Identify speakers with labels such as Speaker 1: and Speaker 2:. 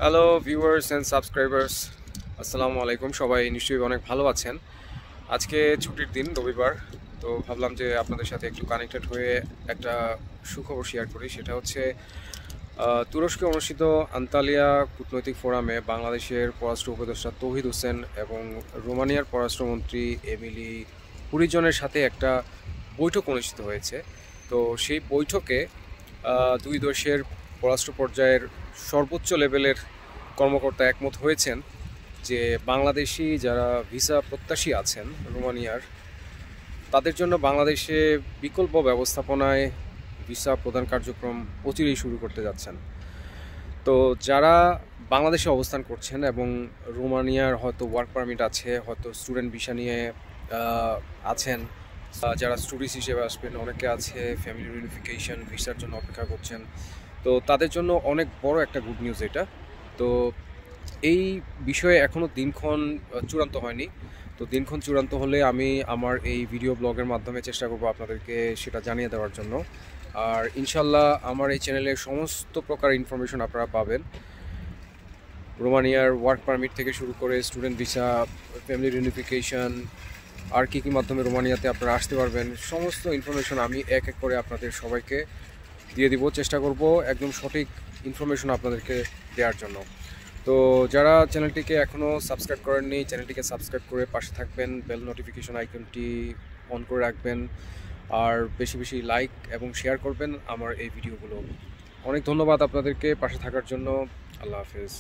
Speaker 1: Hello viewers and subscribers, আসসালামু আলাইকুম। সবাই নিশ্চয়ই অনেক ভালো আছেন। আজকে ছুটির দিন, রবিবার। তো ভাবলাম যে আপনাদের সাথে একটু কানেক্টেড হয়ে একটা সুখবর শেয়ার করি। সেটা হচ্ছে তুরস্কে অনুষ্ঠিত আন্তালিয়া কূটনৈতিক ফোরামে বাংলাদেশের পররাষ্ট্র উপদেষ্টা তৌহিদ হোসেন এবং রোমানিয়ার পররাষ্ট্রমন্ত্রী এমিলি পুরিজনের সাথে একটা বৈঠক অনুষ্ঠিত হয়েছে। তো সেই বৈঠকে দুই দেশের পররাষ্ট্র পর্যায়ের সর্বোচ্চ লেভেলের কর্মকর্তা একমত হয়েছেন যে বাংলাদেশি যারা ভিসা প্রত্যাশী আছেন রোমানিয়ার, তাদের জন্য বাংলাদেশে বিকল্প ব্যবস্থাপনায় ভিসা প্রদান কার্যক্রম অচিরেই শুরু করতে যাচ্ছেন। তো যারা বাংলাদেশে অবস্থান করছেন এবং রোমানিয়ার হয়তো ওয়ার্ক পারমিট আছে, হয়তো স্টুডেন্ট ভিসা নিয়ে আছেন, যারা স্টুডেন্ট হিসেবে আসবেন, অনেকে আছে ফ্যামিলি রিউনিফিকেশন ভিসার জন্য অপেক্ষা করছেন। তো তাদের জন্য অনেক বড় একটা গুড নিউজ এটা। তো এই বিষয়ে এখনও দিনক্ষণ চূড়ান্ত হয়নি। তো দিনক্ষণ চূড়ান্ত হলে আমি আমার এই ভিডিও ব্লগের মাধ্যমে চেষ্টা করব আপনাদেরকে সেটা জানিয়ে দেওয়ার জন্য। আর ইনশাল্লাহ আমার এই চ্যানেলে সমস্ত প্রকার ইনফরমেশন আপনারা পাবেন, রোমানিয়ার ওয়ার্ক পারমিট থেকে শুরু করে স্টুডেন্ট ভিসা, ফ্যামিলি রিউনিফিকেশন, আর কী কী মাধ্যমে রোমানিয়াতে আপনারা আসতে পারবেন, সমস্ত ইনফরমেশন আমি এক এক করে আপনাদের সবাইকে দিয়ে দিব। চেষ্টা করব একদম সঠিক ইনফরমেশন আপনাদেরকে দেওয়ার জন্য। তো যারা চ্যানেলটিকে এখনও সাবস্ক্রাইব করেননি, চ্যানেলটিকে সাবস্ক্রাইব করে পাশে থাকবেন, বেল নোটিফিকেশন আইকনটি অন করে রাখবেন, আর বেশি বেশি লাইক এবং শেয়ার করবেন আমার এই ভিডিওগুলো। অনেক ধন্যবাদ আপনাদেরকে পাশে থাকার জন্য। আল্লাহ হাফেজ।